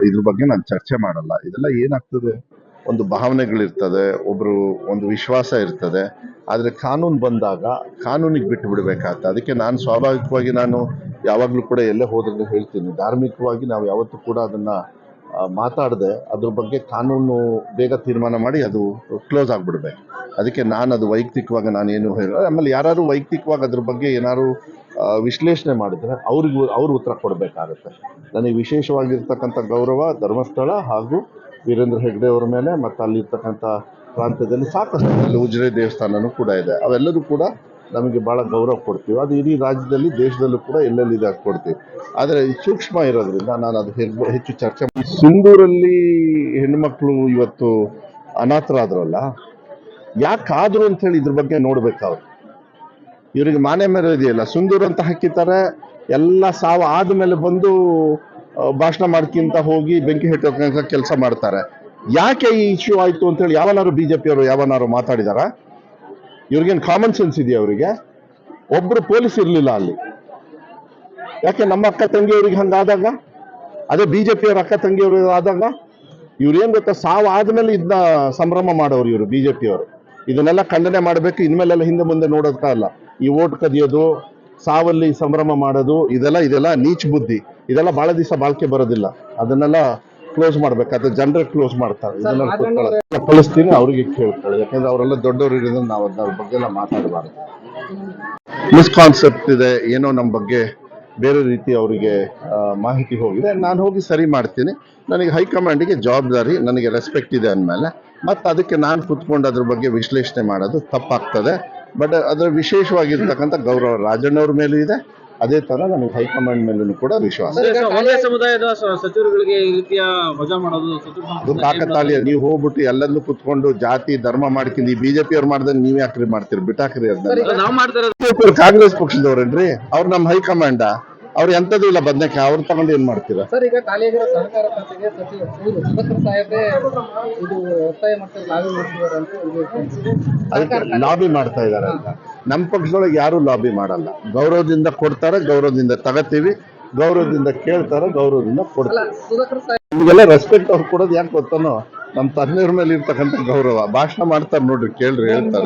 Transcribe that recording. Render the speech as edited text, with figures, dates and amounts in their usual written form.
ಇದ್ರ ಬಗ್ಗೆ ನಾನು ಚರ್ಚೆ ಮಾಡಲ್ಲ. ಇದೆಲ್ಲ ಏನಾಗ್ತದೆ, ಒಂದು ಭಾವನೆಗಳಿರ್ತದೆ, ಒಂದು ವಿಶ್ವಾಸ ಇರ್ತದೆ. ಆದರೆ ಕಾನೂನು ಬಂದಾಗ ಕಾನೂನಿಗೆ ಬಿಟ್ಟು ಬಿಡಬೇಕಾಗ್ತದೆ. ಅದಕ್ಕೆ ನಾನು ಸ್ವಾಭಾವಿಕವಾಗಿ ನಾನು ಯಾವಾಗಲೂ ಕೂಡ ಎಲ್ಲೇ ಹೋದ್ರೂ ಹೇಳ್ತೀನಿ, ಧಾರ್ಮಿಕವಾಗಿ ನಾವು ಯಾವತ್ತೂ ಕೂಡ ಅದನ್ನ ಮಾತಾಡದೆ ಅದ್ರ ಬಗ್ಗೆ ಕಾನೂನು ಬೇಗ ತೀರ್ಮಾನ ಮಾಡಿ ಅದು ಕ್ಲೋಸ್ ಆಗಿಬಿಡ್ಬೇಕು. ಅದಕ್ಕೆ ನಾನು ಅದು ವೈಯಕ್ತಿಕವಾಗಿ ನಾನೇನು ಹೇಳ. ಆಮೇಲೆ ಯಾರು ವೈಯಕ್ತಿಕವಾಗಿ ಅದ್ರ ಬಗ್ಗೆ ಏನಾದ್ರು ವಿಶ್ಲೇಷಣೆ ಮಾಡಿದ್ರೆ ಅವ್ರು ಉತ್ತರ ಕೊಡಬೇಕಾಗುತ್ತೆ. ನನಗೆ ವಿಶೇಷವಾಗಿರ್ತಕ್ಕಂಥ ಗೌರವ ಧರ್ಮಸ್ಥಳ ಹಾಗೂ ವೀರೇಂದ್ರ ಹೆಗ್ಡೆ ಅವರ ಮೇಲೆ, ಮತ್ತು ಅಲ್ಲಿರ್ತಕ್ಕಂಥ ಪ್ರಾಂತ್ಯದಲ್ಲಿ ಸಾಕಷ್ಟು ಅಲ್ಲಿ ಉಜಿರೆ ದೇವಸ್ಥಾನನೂ ಕೂಡ ಇದೆ. ಅವೆಲ್ಲರೂ ಕೂಡ ನಮಗೆ ಭಾಳ ಗೌರವ ಕೊಡ್ತೀವಿ. ಅದು ಇಡೀ ರಾಜ್ಯದಲ್ಲಿ ದೇಶದಲ್ಲೂ ಕೂಡ ಎಲ್ಲೆಲ್ಲಿ ಇದಾಗಿ ಕೊಡ್ತೀವಿ. ಆದರೆ ಸೂಕ್ಷ್ಮ ಇರೋದ್ರಿಂದ ನಾನು ಅದು ಹೆಚ್ಚು ಚರ್ಚೆ. ಸಿಂಧೂರಲ್ಲಿ ಹೆಣ್ಣುಮಕ್ಕಳು ಇವತ್ತು ಅನಾಥರಾದ್ರಲ್ಲ, ಯಾಕಾದ್ರು ಅಂತ ಹೇಳಿ ಇದ್ರ ಬಗ್ಗೆ ನೋಡ್ಬೇಕಾವ್ರು. ಇವರಿಗೆ ಮಾನೆ ಮೇಲೆ ಇದೆಯಲ್ಲ, ಸಿಂಧೂರು ಅಂತ ಹಾಕಿದ್ದಾರೆ, ಎಲ್ಲ ಸಾವು ಆದ್ಮೇಲೆ ಬಂದು ಭಾಷಣ ಮಾಡ್ಕಿಂತ ಹೋಗಿ ಬೆಂಕಿ ಹೆಟ್ಟೋಕೆ ಕೆಲಸ ಮಾಡ್ತಾರೆ. ಯಾಕೆ ಈ ಇಶ್ಯೂ ಆಯ್ತು ಅಂತ ಹೇಳಿ ಯಾವನಾರು ಬಿಜೆಪಿಯವರು ಯಾವನಾರು ಮಾತಾಡಿದಾರ? ಇವ್ರಿಗೇನು ಕಾಮನ್ ಸೆನ್ಸ್ ಇದೆಯಾ? ಅವರಿಗೆ ಒಬ್ರು ಪೊಲೀಸ್ ಇರ್ಲಿಲ್ಲ ಅಲ್ಲಿ. ಯಾಕೆ ನಮ್ಮ ಅಕ್ಕ ತಂಗಿಯವ್ರಿಗೆ ಹಂಗಾದಾಗ, ಅದೇ ಬಿಜೆಪಿಯವ್ರ ಅಕ್ಕ ತಂಗಿಯವರು ಆದಾಗ ಇವ್ರೇನ್ ಗೊತ್ತಾ, ಸಾವು ಆದ್ಮೇಲೆ ಇದನ್ನ ಸಂಭ್ರಮ ಮಾಡೋರು ಇವರು ಬಿಜೆಪಿಯವರು. ಇದನ್ನೆಲ್ಲ ಖಂಡನೆ ಮಾಡಬೇಕು. ಇನ್ಮೇಲೆಲ್ಲ ಹಿಂದೆ ಮುಂದೆ ನೋಡೋದಕ್ಕಲ್ಲ. ಈ ಓಟ್ ಕದಿಯೋದು, ಸಾವಲ್ಲಿ ಸಂಭ್ರಮ ಮಾಡೋದು, ಇದೆಲ್ಲ ನೀಚ್ ಬುದ್ಧಿ. ಇದೆಲ್ಲ ಬಹಳ ದಿವಸ ಬಾಳ್ಕೆ ಬರೋದಿಲ್ಲ. ಅದನ್ನೆಲ್ಲ ಕ್ಲೋಸ್ ಮಾಡ್ಬೇಕಾದ್ರೆ ಜನರೇ ಕ್ಲೋಸ್ ಮಾಡ್ತಾರೆ. ಇದನ್ನೆಲ್ಲ ಕಳಿಸ್ತೀನಿ, ಅವ್ರಿಗೆ ಕೇಳ್ಕೊಳ್ಳಿ. ಯಾಕಂದ್ರೆ ಅವರೆಲ್ಲ ದೊಡ್ಡವರು ಇರೋದ್ರಿಂದ ನಾವು ಅದ್ರ ಬಗ್ಗೆ ಎಲ್ಲ ಮಾತಾಡಬಾರ್ದು. ಮಿಸ್ಕಾನ್ಸೆಪ್ಟ್ ಇದೆ, ಏನೋ ನಮ್ಮ ಬಗ್ಗೆ ಬೇರೆ ರೀತಿ ಅವರಿಗೆ ಮಾಹಿತಿ ಹೋಗಿದೆ. ನಾನು ಹೋಗಿ ಸರಿ ಮಾಡ್ತೀನಿ. ನನಗೆ ಹೈಕಮಾಂಡಿಗೆ ಜವಾಬ್ದಾರಿ, ನನಗೆ ರೆಸ್ಪೆಕ್ಟ್ ಇದೆ ಅಂದಮೇಲೆ ಮತ್ತು ಅದಕ್ಕೆ ನಾನು ಕುತ್ಕೊಂಡು ಅದ್ರ ಬಗ್ಗೆ ವಿಶ್ಲೇಷಣೆ ಮಾಡೋದು ತಪ್ಪಾಗ್ತದೆ. ಬಟ್ ಅದರ ವಿಶೇಷವಾಗಿರ್ತಕ್ಕಂಥ ಗೌರವ ರಾಜಣ್ಣವ್ರ ಮೇಲೂ ಇದೆ. ಅದೇ ತರ ನನಗೆ ಹೈಕಮಾಂಡ್ ಮೇಲೂ ಕೂಡ ವಿಶ್ವಾಸ. ಸಮುದಾಯದ ಸಚಿವರುಗಳಿಗೆ ಈ ರೀತಿಯ ವಜಾ ಮಾಡೋದು ಅದು ಕಾಕತಾಳೀಯ. ನೀವು ಹೋಗ್ಬಿಟ್ಟು ಎಲ್ಲದನ್ನು ಕುತ್ಕೊಂಡು ಜಾತಿ ಧರ್ಮ ಮಾಡ್ಕೊಂಡು ಈ ಬಿಜೆಪಿ ಅವ್ರು ಮಾಡ್ದಂಗೆ ನೀವ್ ಯಾಕ್ರಿ ಮಾಡ್ತೀರಿ? ಬಿಟ್ಟಾಕ್ರಿ ಅದನ್ನ. ಕಾಂಗ್ರೆಸ್ ಪಕ್ಷದವ್ರೇನ್ರಿ ಅವ್ರು? ನಮ್ಮ ಹೈಕಮಾಂಡ ಅವ್ರು ಎಂತದೂ ಇಲ್ಲ ಬದನೆಕಾಯಿ. ಅವ್ರು ತಗೊಂಡು ಏನ್ ಮಾಡ್ತೀರಾ ಸರ್? ಈಗ ಖಾಲಿಯಾಗಿರೋ ಸಹಕಾರ ಖಾತೆಗೆ ಸುಭದ್ರ ಸಾಹೇಬ್ರೆ ಇದು ಒತ್ತಾಯ ಅದಕ್ಕೆ ಲಾಬಿ ಮಾಡ್ತಾ ಇದಾರೆ ಅಂತ. ನಮ್ಮ ಪಕ್ಷದೊಳಗೆ ಯಾರು ಲಾಬಿ ಮಾಡಲ್ಲ. ಗೌರವದಿಂದ ಕೊಡ್ತಾರೆ, ಗೌರವದಿಂದ ತಗತೀವಿ, ಗೌರವದಿಂದ ಕೇಳ್ತಾರೆ, ಗೌರವದಿಂದ ಕೊಡ್ತಾರೆ. ನಿಮಗೆಲ್ಲ ರೆಸ್ಪೆಕ್ಟ್ ಅವ್ರು ಕೊಡೋದು ಯಾಕೆ ಗೊತ್ತಾನೋ, ನಮ್ಮ ತಂದೆಯವ್ರ ಮೇಲೆ ಇರ್ತಕ್ಕಂಥ ಗೌರವ. ಭಾಷಣ ಮಾಡ್ತಾರೆ ನೋಡ್ರಿ, ಕೇಳ್ರಿ, ಹೇಳ್ತಾರೆ.